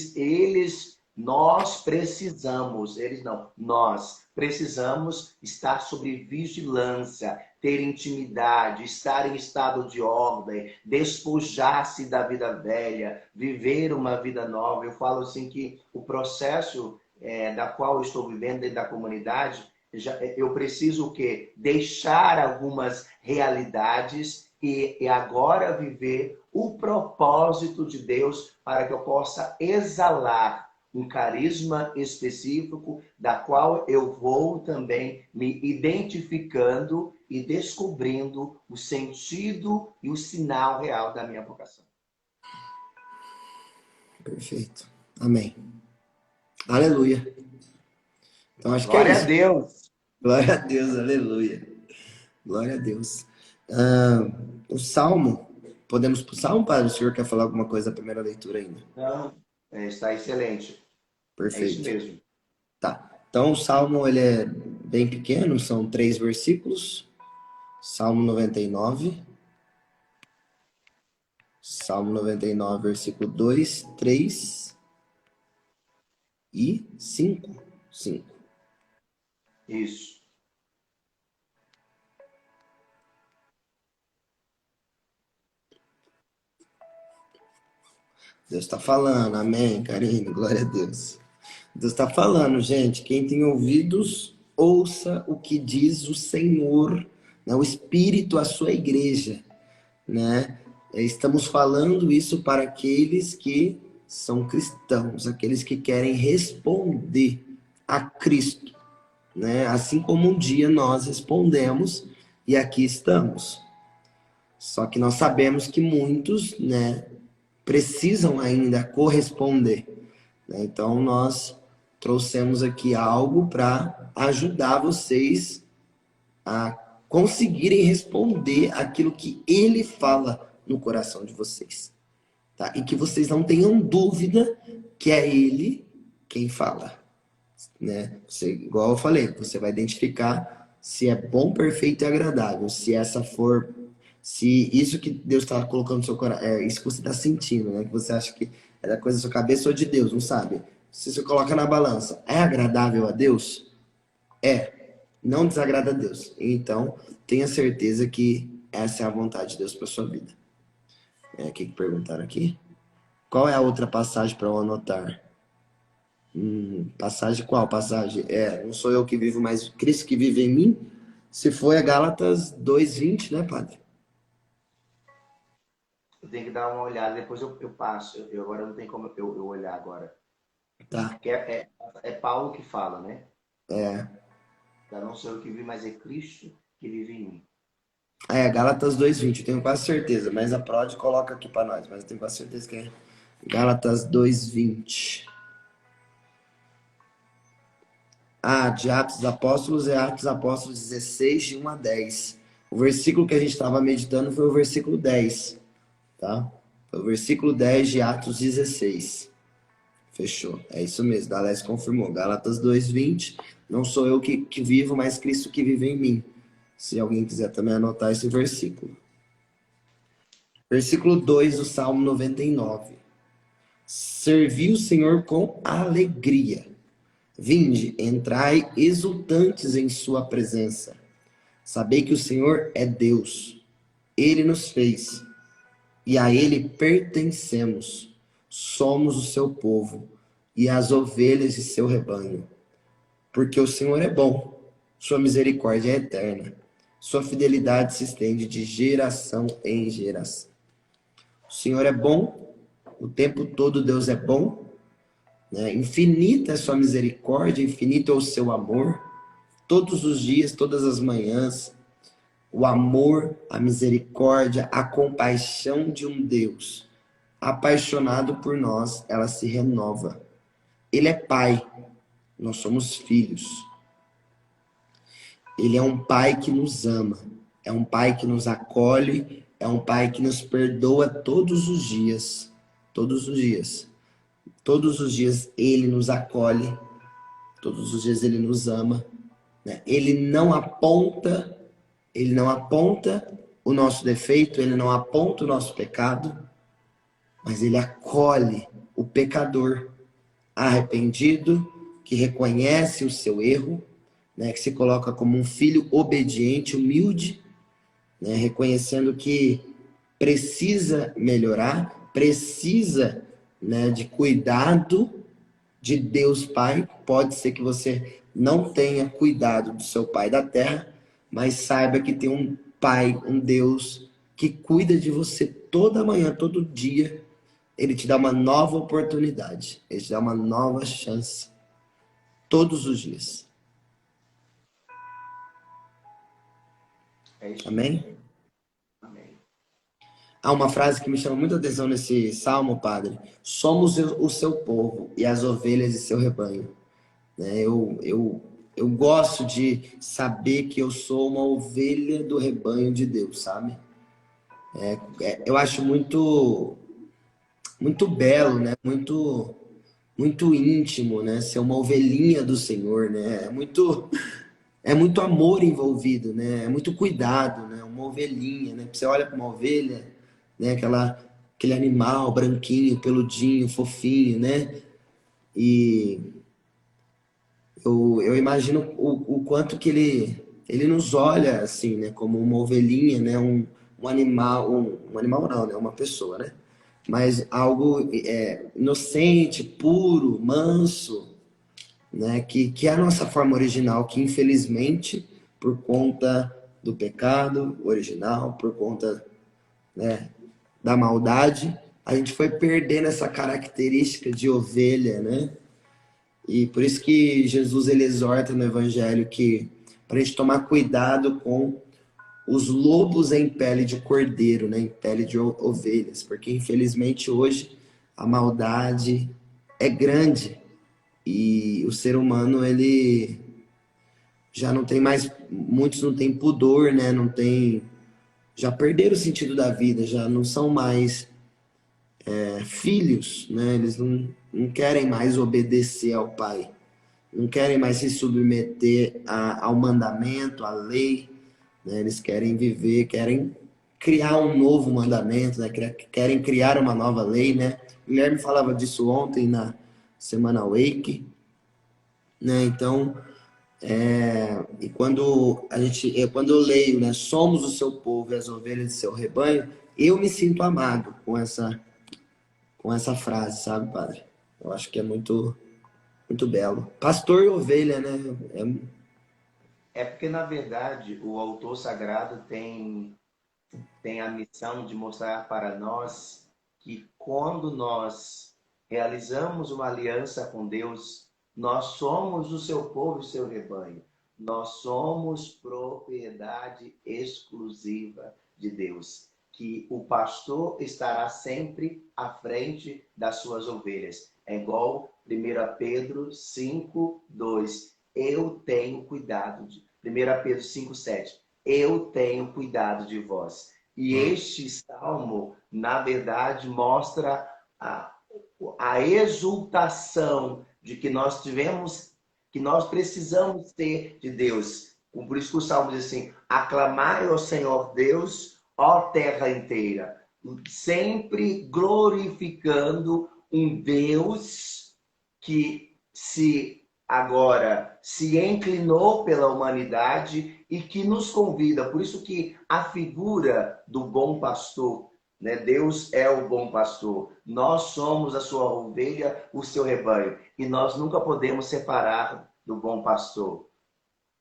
nós precisamos, eles não, nós precisamos estar sob vigilância, ter intimidade, estar em estado de ordem, despojar-se da vida velha, viver uma vida nova. Eu falo assim que o processo da qual eu estou vivendo dentro da comunidade, eu preciso o quê? Deixar algumas realidades e agora viver o propósito de Deus para que eu possa exalar um carisma específico, da qual eu vou também me identificando e descobrindo o sentido e o sinal real da minha vocação. Perfeito. Amém. Aleluia. Então acho Glória que é isso. A Deus. Glória a Deus, aleluia. Glória a Deus. O Salmo, podemos para o Salmo, padre? O senhor quer falar alguma coisa da primeira leitura ainda? Não, está excelente. Perfeito. É isso mesmo. Tá. Então o Salmo ele é bem pequeno, são 3 versículos. Salmo 99. Salmo 99, versículo 2, 3 e 5. 5. Isso. Deus está falando, amém, Karine, glória a Deus. Deus está falando, gente. Quem tem ouvidos, ouça o que diz o Senhor, né? O Espírito, a sua igreja, né? Estamos falando isso para aqueles que são cristãos, aqueles que querem responder a Cristo, né? Assim como um dia nós respondemos e aqui estamos. Só que nós sabemos que muitos, né, precisam ainda corresponder, né? Então nós trouxemos aqui algo para ajudar vocês a conseguirem responder aquilo que ele fala no coração de vocês, tá? E que vocês não tenham dúvida que é ele quem fala, né? Você, igual eu falei, você vai identificar se é bom, perfeito e agradável, se isso que Deus está colocando no seu coração, é isso que você está sentindo, né? Que você acha que é da coisa da sua cabeça ou de Deus, não sabe? Se você coloca na balança, é agradável a Deus? Não desagrada a Deus. Então, tenha certeza que essa é a vontade de Deus para sua vida. O que perguntaram aqui? Qual é a outra passagem para eu anotar? Passagem qual? Passagem? Não sou eu que vivo, mas Cristo que vive em mim. Se for é Gálatas 2:20, né, padre? Eu tenho que dar uma olhada, depois eu passo. Eu agora não tem como eu olhar agora. Tá. Porque é Paulo que fala, né? É. Já não sou eu que vive, mas é Cristo que vive em mim. Gálatas 2:20, eu tenho quase certeza, mas a Prod coloca aqui para nós, mas eu tenho quase certeza que é Gálatas 2:20. De Atos dos Apóstolos é Atos dos Apóstolos 16, de 1 a 10. O versículo que a gente estava meditando foi o versículo 10, tá? Foi o versículo 10 de Atos 16. Fechou. É isso mesmo. Dalés confirmou. Gálatas 2:20. Não sou eu que vivo, mas Cristo que vive em mim. Se alguém quiser também anotar esse versículo. Versículo 2 do Salmo 99. Servi o Senhor com alegria. Vinde, entrai exultantes em sua presença. Sabei que o Senhor é Deus. Ele nos fez e a ele pertencemos. Somos o seu povo e as ovelhas de seu rebanho. Porque o Senhor é bom, sua misericórdia é eterna, sua fidelidade se estende de geração em geração. O Senhor é bom, o tempo todo Deus é bom, né? Infinita é sua misericórdia, infinito é o seu amor, todos os dias, todas as manhãs. O amor, a misericórdia, a compaixão de um Deus apaixonado por nós, ela se renova. Ele é Pai, nós somos filhos. Ele é um Pai que nos ama, é um Pai que nos acolhe, é um Pai que nos perdoa todos os dias. Todos os dias. Todos os dias Ele nos acolhe, todos os dias Ele nos ama, né? Ele não aponta o nosso defeito, Ele não aponta o nosso pecado, mas Ele acolhe o pecador arrependido, que reconhece o seu erro, né, que se coloca como um filho obediente, humilde, né, reconhecendo que precisa melhorar, precisa, né, de cuidado de Deus Pai. Pode ser que você não tenha cuidado do seu pai da terra, mas saiba que tem um Pai, um Deus que cuida de você toda manhã, todo dia. Ele te dá uma nova oportunidade, ele te dá uma nova chance todos os dias. É isso mesmo. Amém? Amém. Há uma frase que me chama muita atenção nesse salmo, padre. Somos o seu povo e as ovelhas de seu rebanho. Né? Eu gosto de saber que eu sou uma ovelha do rebanho de Deus, sabe? Eu acho muito belo, né? Muito íntimo, né? Ser uma ovelhinha do Senhor, né? É muito amor envolvido, né? É muito cuidado, né? Uma ovelhinha, né? Você olha para uma ovelha, né? Aquele animal branquinho, peludinho, fofinho, né? E eu imagino o quanto que ele nos olha assim, né? Como uma ovelhinha, né? Um animal, um animal não, né? Uma pessoa, né? Mas algo inocente, puro, manso, né? Que é a nossa forma original, que infelizmente, por conta do pecado original, por conta, né, da maldade, a gente foi perdendo essa característica de ovelha, né? E por isso que Jesus ele exorta no Evangelho que para a gente tomar cuidado com os lobos em pele de cordeiro, né? Em pele de ovelhas, porque infelizmente hoje a maldade é grande e o ser humano ele já não tem mais, muitos não têm pudor, né? Não tem, já perderam o sentido da vida, já não são mais filhos, né? Eles não querem mais obedecer ao pai, não querem mais se submeter ao mandamento, à lei, né? Eles querem viver, querem criar um novo mandamento, né? Querem criar uma nova lei, né? O Guilherme falava disso ontem na Semana Wake, né? Então, e quando eu leio, né, somos o seu povo e as ovelhas de seu rebanho, eu me sinto amado com essa frase, sabe, padre? Eu acho que é muito, muito belo. Pastor e ovelha, né? É porque, na verdade, o autor sagrado tem a missão de mostrar para nós que quando nós realizamos uma aliança com Deus, nós somos o seu povo e o seu rebanho. Nós somos propriedade exclusiva de Deus, que o pastor estará sempre à frente das suas ovelhas. É igual 1 Pedro 5:2. eu tenho cuidado de... 1 Pedro 5,7. Eu tenho cuidado de vós. E este salmo, na verdade, mostra a exultação de que nós tivemos, que nós precisamos ter de Deus. Por isso que o salmo diz assim: aclamai ao Senhor Deus, ó terra inteira, sempre glorificando um Deus que agora se inclinou pela humanidade e que nos convida. Por isso que a figura do bom pastor, né? Deus é o bom pastor. Nós somos a sua ovelha, o seu rebanho. E nós nunca podemos separar do bom pastor.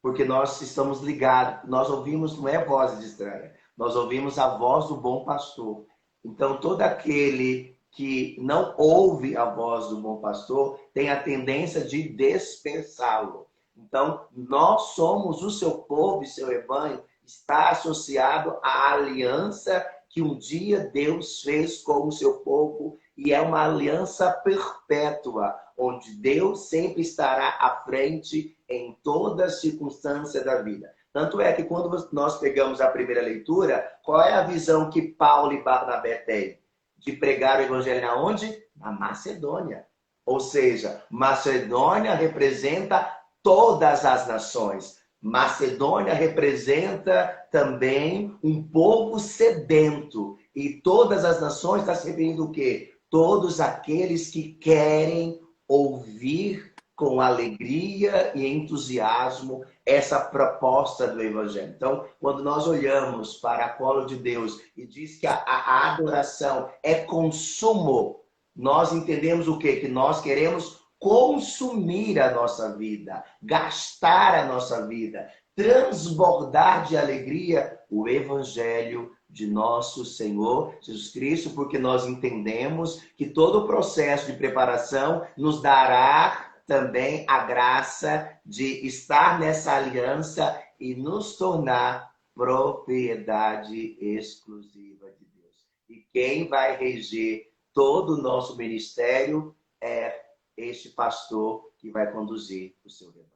Porque nós estamos ligados. Nós ouvimos, não é voz estranha. Nós ouvimos a voz do bom pastor. Então, todo aquele que não ouve a voz do bom pastor tem a tendência de dispersá-lo. Então, nós somos o seu povo e seu rebanho, está associado à aliança que um dia Deus fez com o seu povo, e é uma aliança perpétua, onde Deus sempre estará à frente em toda a circunstância da vida. Tanto é que quando nós pegamos a primeira leitura, qual é a visão que Paulo e Barnabé têm? De pregar o evangelho aonde? Na Macedônia. Ou seja, Macedônia representa todas as nações. Macedônia representa também um povo sedento. E todas as nações está se referindo o quê? Todos aqueles que querem ouvir com alegria e entusiasmo essa proposta do Evangelho. Então, quando nós olhamos para a colo de Deus e diz que a adoração é consumo, nós entendemos o quê? Que nós queremos consumir a nossa vida, gastar a nossa vida, transbordar de alegria o Evangelho de nosso Senhor Jesus Cristo, porque nós entendemos que todo o processo de preparação nos dará também a graça de estar nessa aliança e nos tornar propriedade exclusiva de Deus. E quem vai reger todo o nosso ministério é este pastor que vai conduzir o seu rebanho.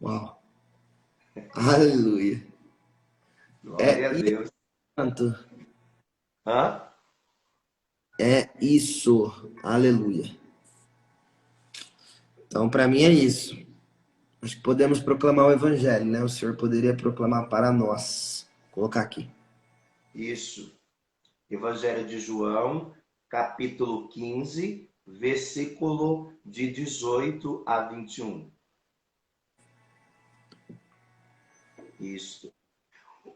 Uau! Aleluia! Glória a Deus. Santo. Hã? É isso. Aleluia. Então, para mim é isso. Acho que podemos proclamar o evangelho, né? O Senhor poderia proclamar para nós. Vou colocar aqui. Isso. Evangelho de João, capítulo 15, versículo de 18 a 21. Isso.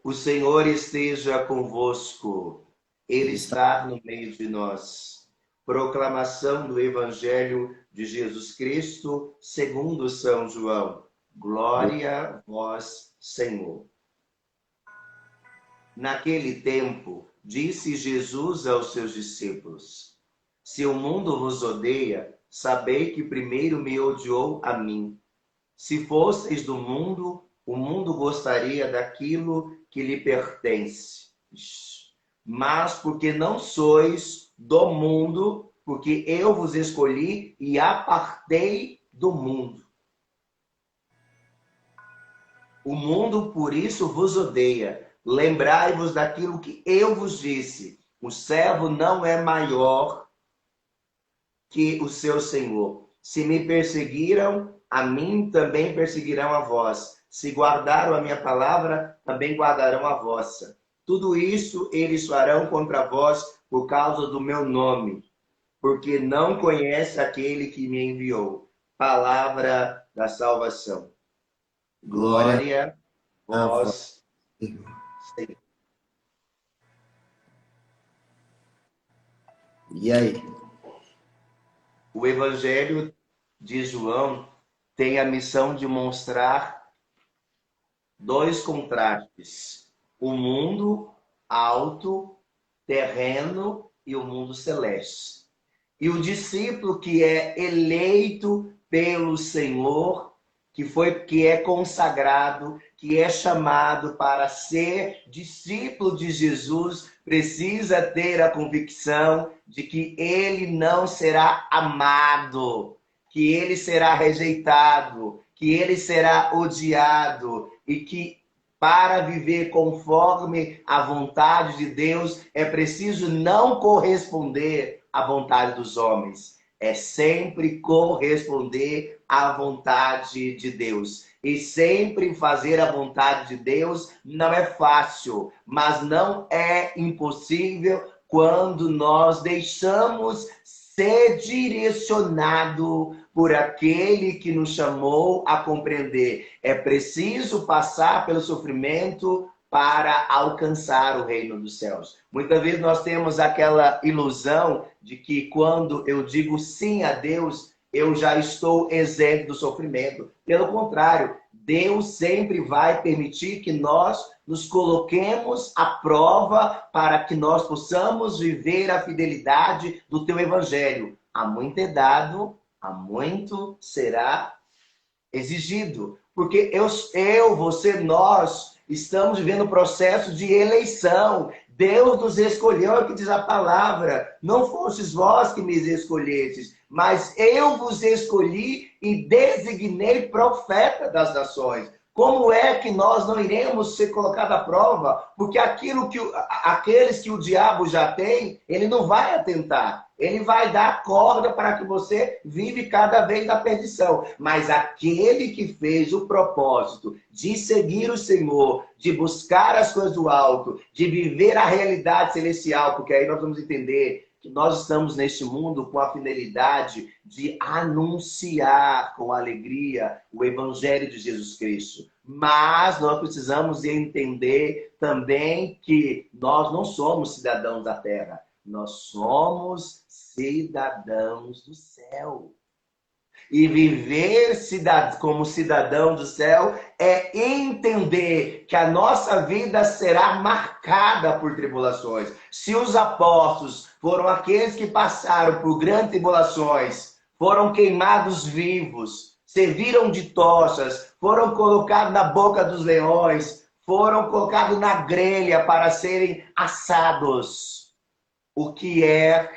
O Senhor esteja convosco. Ele está no meio de nós. Proclamação do Evangelho de Jesus Cristo, segundo São João. Glória a vós, Senhor. Naquele tempo, disse Jesus aos seus discípulos: se o mundo vos odeia, sabei que primeiro me odiou a mim. Se fosseis do mundo, o mundo gostaria daquilo que lhe pertence. Mas porque não sois do mundo, porque eu vos escolhi e apartei do mundo. O mundo por isso vos odeia. Lembrai-vos daquilo que eu vos disse. O servo não é maior que o seu senhor. Se me perseguiram, a mim também perseguirão a vós. Se guardaram a minha palavra, também guardarão a vossa. Tudo isso eles farão contra vós por causa do meu nome, porque não conhece aquele que me enviou. Palavra da salvação. Glória a vós, Senhor. E aí? O Evangelho de João tem a missão de mostrar dois contrastes: o mundo alto, terreno e o mundo celeste. E o discípulo que é eleito pelo Senhor, que é consagrado, que é chamado para ser discípulo de Jesus, precisa ter a convicção de que ele não será amado, que ele será rejeitado, que ele será odiado e que para viver conforme a vontade de Deus é preciso não corresponder à vontade dos homens, é sempre corresponder à vontade de Deus. E sempre fazer a vontade de Deus não é fácil, mas não é impossível quando nós deixamos ser direcionado por aquele que nos chamou a compreender. É preciso passar pelo sofrimento para alcançar o reino dos céus. Muitas vezes nós temos aquela ilusão de que quando eu digo sim a Deus, eu já estou isento do sofrimento. Pelo contrário, Deus sempre vai permitir que nós nos coloquemos à prova para que nós possamos viver a fidelidade do teu evangelho. Há muito é dado, há muito será exigido. Porque você, nós estamos vivendo um processo de eleição. Deus nos escolheu, é o que diz a palavra. Não fostes vós que me escolhestes, mas eu vos escolhi e designei profeta das nações. Como é que nós não iremos ser colocados à prova? Porque aqueles que o diabo já tem, ele não vai atentar. Ele vai dar corda para que você vive cada vez na perdição. Mas aquele que fez o propósito de seguir o Senhor, de buscar as coisas do alto, de viver a realidade celestial, porque aí nós vamos entender que nós estamos neste mundo com a finalidade de anunciar com alegria o Evangelho de Jesus Cristo. Mas nós precisamos entender também que nós não somos cidadãos da terra. Nós somos cidadãos do céu. E viver como cidadão do céu é entender que a nossa vida será marcada por tribulações. Se os apóstolos foram aqueles que passaram por grandes tribulações, foram queimados vivos, serviram de tochas, foram colocados na boca dos leões, foram colocados na grelha para serem assados. O que é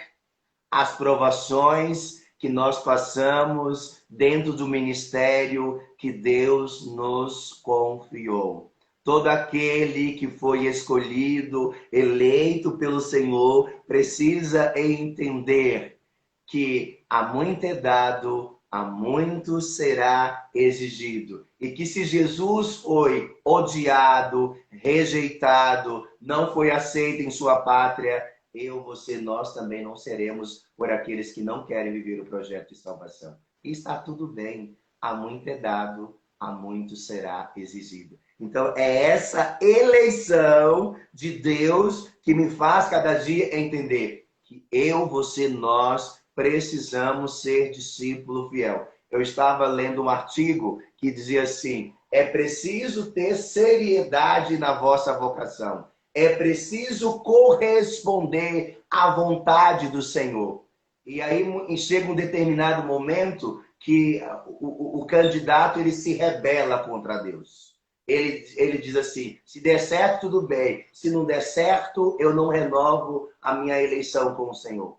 as provações que nós passamos dentro do ministério que Deus nos confiou. Todo aquele que foi escolhido, eleito pelo Senhor, precisa entender que há muito é dado, há muito será exigido. E que se Jesus foi odiado, rejeitado, não foi aceito em sua pátria, eu, você, nós também não seremos por aqueles que não querem viver o projeto de salvação. E está tudo bem. Há muito é dado, há muito será exigido. Então, é essa eleição de Deus que me faz cada dia entender que eu, você, nós precisamos ser discípulo fiel. Eu estava lendo um artigo que dizia assim: é preciso ter seriedade na vossa vocação. É preciso corresponder à vontade do Senhor. E aí chega um determinado momento que o candidato ele se rebela contra Deus. Ele diz assim: se der certo, tudo bem. Se não der certo, eu não renovo a minha eleição com o Senhor.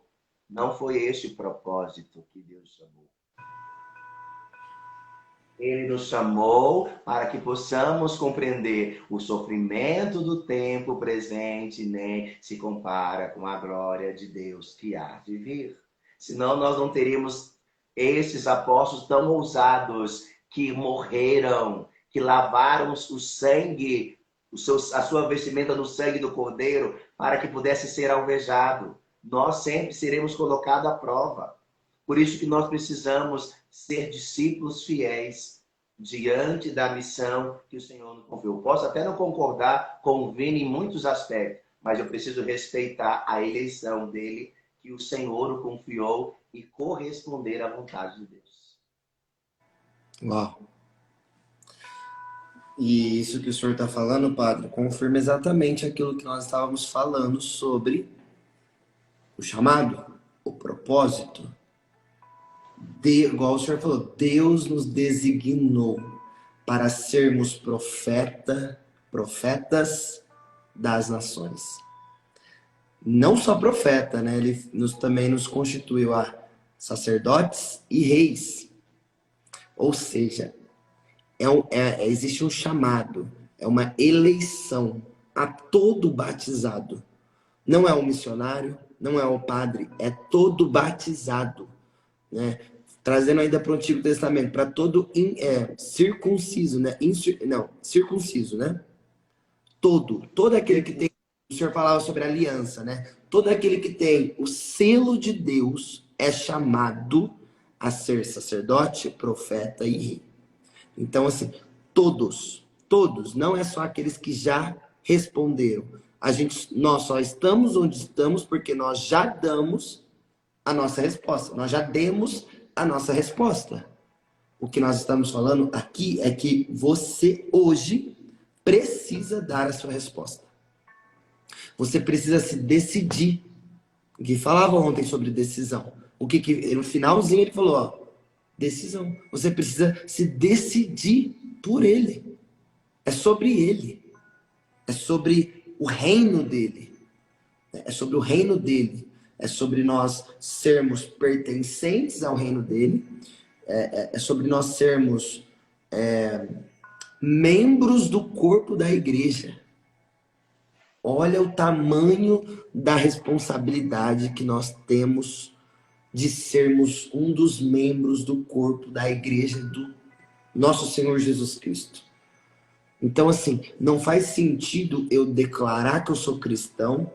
Não foi este o propósito que Deus chamou. Ele nos chamou para que possamos compreender o sofrimento do tempo presente, nem se compara com a glória de Deus que há de vir. Senão nós não teríamos esses apóstolos tão ousados que morreram, que lavaram o sangue, a sua vestimenta no sangue do Cordeiro, para que pudesse ser alvejado. Nós sempre seremos colocados à prova. Por isso que nós precisamos ser discípulos fiéis diante da missão que o Senhor nos confiou. Posso até não concordar com o Vini em muitos aspectos, mas eu preciso respeitar a eleição dele, que o Senhor o confiou, e corresponder à vontade de Deus. Uau! E isso que o senhor está falando, padre, confirma exatamente aquilo que nós estávamos falando sobre o chamado, o propósito. Igual o senhor falou, Deus nos designou para sermos profetas das nações. Não só profeta, né? Ele também nos constituiu a sacerdotes e reis. Ou seja, existe um chamado, é uma eleição a todo batizado. Não é o missionário, não é o padre, é todo batizado, né? Trazendo ainda para o Antigo Testamento, para todo circunciso, né? Circunciso, né? Todo aquele que tem, o Senhor falava sobre aliança, né? Todo aquele que tem o selo de Deus é chamado a ser sacerdote, profeta e rei. Então, assim, todos, não é só aqueles que já responderam. Nós só estamos onde estamos porque nós já damos a nossa resposta. Nós já demos a nossa resposta. O que nós estamos falando aqui é que você hoje precisa dar a sua resposta. Você precisa se decidir. O que falava ontem sobre decisão. No finalzinho ele falou, ó, decisão. Você precisa se decidir por ele. É sobre ele. É sobre o reino dele. É sobre o reino dele. É sobre nós sermos pertencentes ao reino dele. É sobre nós sermos membros do corpo da igreja. Olha o tamanho da responsabilidade que nós temos de sermos um dos membros do corpo da igreja do nosso Senhor Jesus Cristo. Então, assim, não faz sentido eu declarar que eu sou cristão,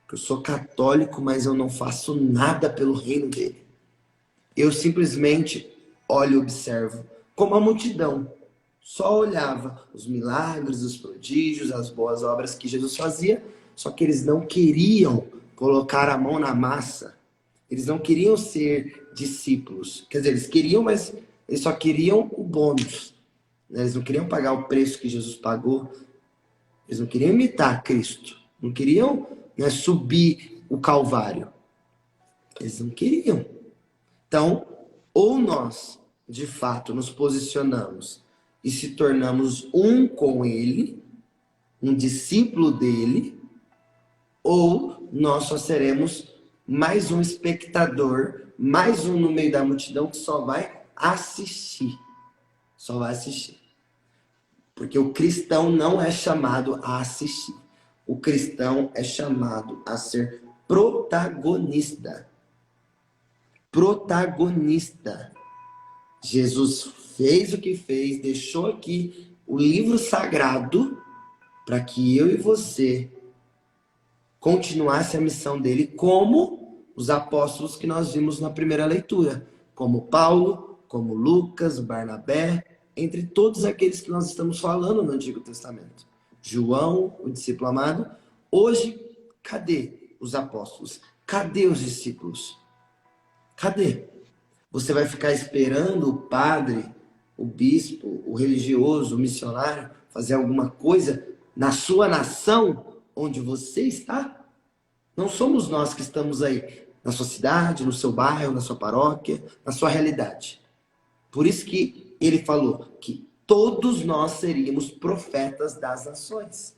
que eu sou católico, mas eu não faço nada pelo reino dele. Eu simplesmente olho e observo, como a multidão. Só olhava os milagres, os prodígios, as boas obras que Jesus fazia, só que eles não queriam colocar a mão na massa. Eles não queriam ser discípulos. Quer dizer, eles queriam, mas eles só queriam o bônus. Eles não queriam pagar o preço que Jesus pagou. Eles não queriam imitar Cristo. Não queriam, né, subir o Calvário. Eles não queriam. Então, ou nós, de fato, nos posicionamos e se tornamos um com ele, um discípulo dele, ou nós só seremos mais um espectador, mais um no meio da multidão que só vai assistir. Só vai assistir. Porque o cristão não é chamado a assistir. O cristão é chamado a ser protagonista. Protagonista. Jesus fez o que fez, deixou aqui o livro sagrado para que eu e você continuasse a missão dele como os apóstolos que nós vimos na primeira leitura, como Paulo, como Lucas, Barnabé, entre todos aqueles que nós estamos falando no Antigo Testamento. João, o discípulo amado. Hoje, cadê os apóstolos? Cadê os discípulos? Cadê? Você vai ficar esperando o padre, o bispo, o religioso, o missionário fazer alguma coisa na sua nação onde você está? Não somos nós que estamos aí na sua cidade, no seu bairro, na sua paróquia, na sua realidade. Por isso que ele falou que todos nós seríamos profetas das nações.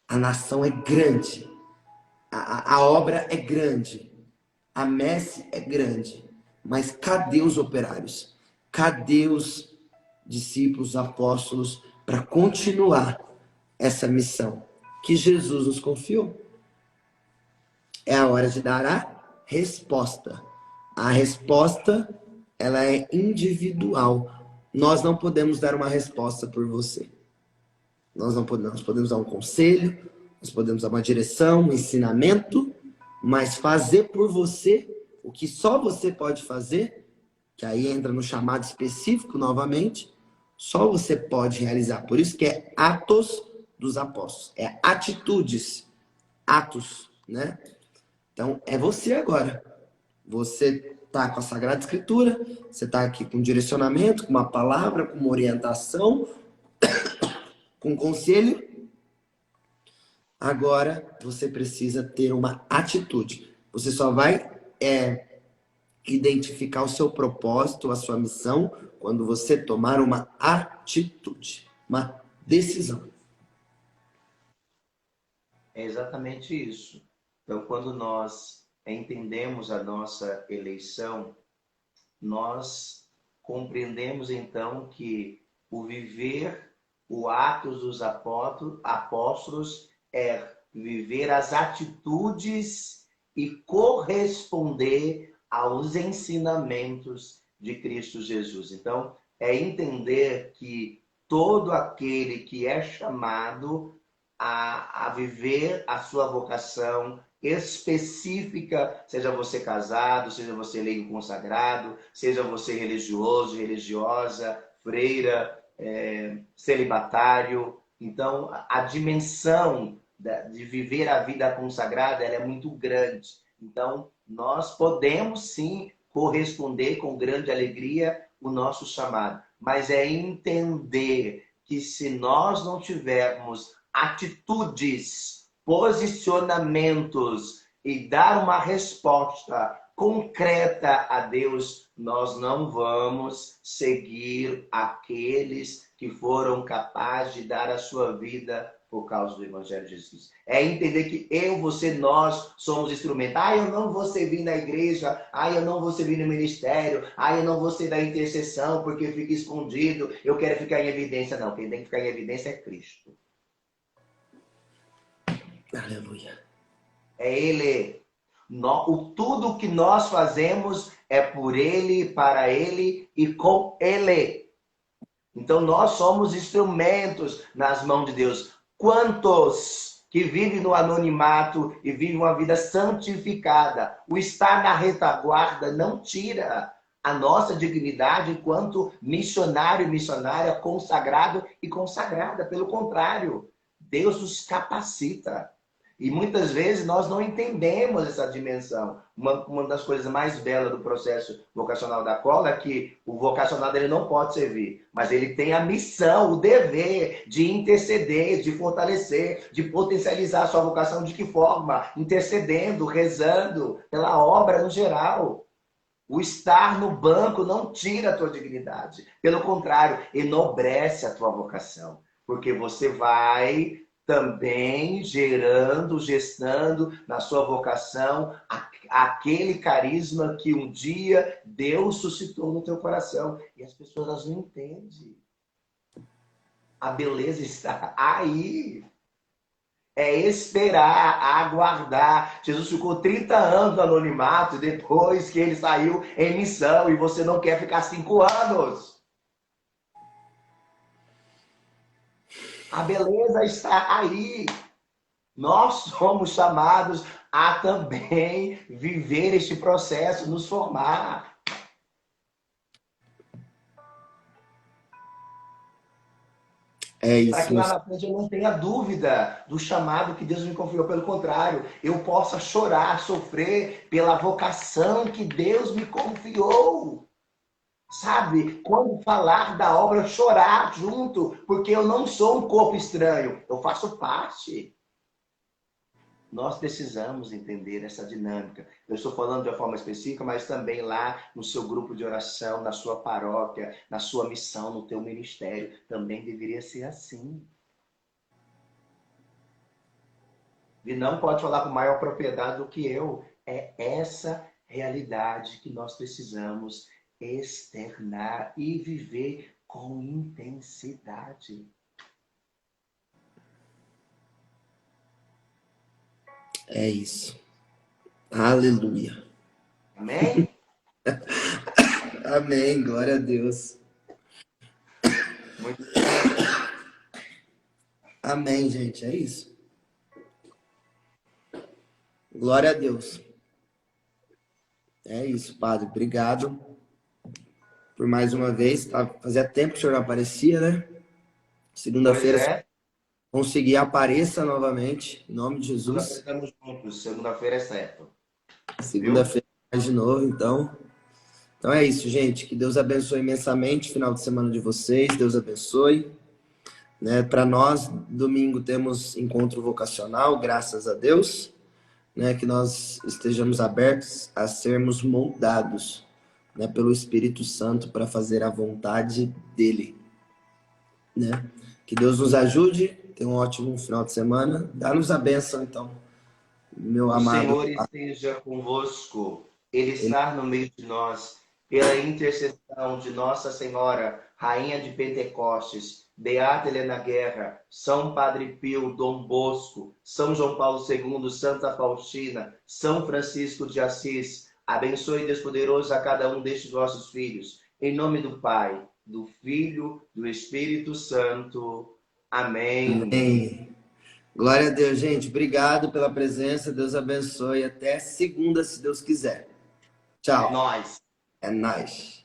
A nação é grande, a obra é grande, a messe é grande. Mas cadê os operários? Cadê os discípulos, apóstolos, para continuar essa missão que Jesus nos confiou? É a hora de dar a resposta. A resposta, ela é individual. Nós não podemos dar uma resposta por você. Nós podemos dar um conselho, nós podemos dar uma direção, um ensinamento, mas fazer por você o que só você pode fazer, que aí entra no chamado específico novamente, só você pode realizar. Por isso que é Atos dos Apóstolos. É atitudes. Atos, né? Então, é você agora. Você está com a Sagrada Escritura, você está aqui com direcionamento, com uma palavra, com uma orientação, com um conselho. Agora, você precisa ter uma atitude. Você só vai identificar o seu propósito, a sua missão, quando você tomar uma atitude, uma decisão. É exatamente isso. Então, quando nós entendemos a nossa eleição, nós compreendemos então que O viver, o Atos dos Apóstolos é viver as atitudes e corresponder aos ensinamentos de Cristo Jesus. Então, é entender que todo aquele que é chamado a viver a sua vocação específica, seja você casado, seja você leigo consagrado, seja você religioso, religiosa, freira, celibatário. Então, a dimensão de viver a vida consagrada ela é muito grande. Então, nós podemos sim corresponder com grande alegria o nosso chamado, mas é entender que se nós não tivermos atitudes, posicionamentos e dar uma resposta concreta a Deus, nós não vamos seguir aqueles que foram capazes de dar a sua vida por causa do Evangelho de Jesus. É entender que eu, você, nós somos instrumentos. Eu não vou servir na igreja. Eu não vou servir no ministério. Eu não vou ser da intercessão porque fica escondido. Eu quero ficar em evidência. Não, quem tem que ficar em evidência é Cristo. Aleluia. É Ele. Tudo que nós fazemos é por Ele, para Ele e com Ele. Então nós somos instrumentos nas mãos de Deus. Quantos que vivem no anonimato e vivem uma vida santificada? O estar na retaguarda não tira a nossa dignidade enquanto missionário e missionária, consagrado e consagrada. Pelo contrário, Deus nos capacita. E muitas vezes nós não entendemos essa dimensão. Uma das coisas mais belas do processo vocacional da Cola é que o vocacionado ele não pode servir, mas ele tem a missão, o dever de interceder, de fortalecer, de potencializar a sua vocação. De que forma? Intercedendo, rezando pela obra no geral. O estar no banco não tira a tua dignidade. Pelo contrário, enobrece a tua vocação. Porque você vai também gestando na sua vocação aquele carisma que um dia Deus suscitou no teu coração. E as pessoas elas não entendem. A beleza está aí. É esperar, aguardar. Jesus ficou 30 anos no anonimato depois que ele saiu em missão e você não quer ficar 5 anos. A beleza está aí. Nós somos chamados a também viver este processo, nos formar. É isso. Para que lá na frente eu não tenha dúvida do chamado que Deus me confiou. Pelo contrário, eu possa chorar, sofrer pela vocação que Deus me confiou. Sabe? Quando falar da obra, chorar junto, porque eu não sou um corpo estranho, eu faço parte. Nós precisamos entender essa dinâmica. Eu estou falando de uma forma específica, mas também lá no seu grupo de oração, na sua paróquia, na sua missão, no teu ministério, também deveria ser assim. E não pode falar com maior propriedade do que eu. É essa realidade que nós precisamos externar e viver com intensidade. É isso. Aleluia. Amém? Amém. Glória a Deus. Muito bem. Amém, gente. É isso. Glória a Deus. É isso, Padre. Obrigado por mais uma vez. Fazia tempo que o senhor não aparecia, né? Segunda-feira, conseguir apareça novamente, em nome de Jesus. Estamos juntos. Segunda-feira é certo. Segunda-feira de novo, então. Então é isso, gente. Que Deus abençoe imensamente o final de semana de vocês. Deus abençoe. Né? Para nós, domingo temos encontro vocacional, graças a Deus. Né? Que nós estejamos abertos a sermos moldados, né? Pelo Espírito Santo para fazer a vontade dele. Né? Que Deus nos ajude. Tenha um ótimo final de semana. Dá-nos a bênção, então, meu amado. O Senhor esteja convosco. Ele está no meio de nós. Pela intercessão de Nossa Senhora, Rainha de Pentecostes, Beata Helena Guerra, São Padre Pio, Dom Bosco, São João Paulo II, Santa Faustina, São Francisco de Assis, abençoe Deus poderoso a cada um destes vossos filhos. Em nome do Pai, do Filho, do Espírito Santo. Amém. Amém. Glória a Deus, gente. Obrigado pela presença. Deus abençoe. Até segunda, se Deus quiser. É Tchau. nóis. É nóis.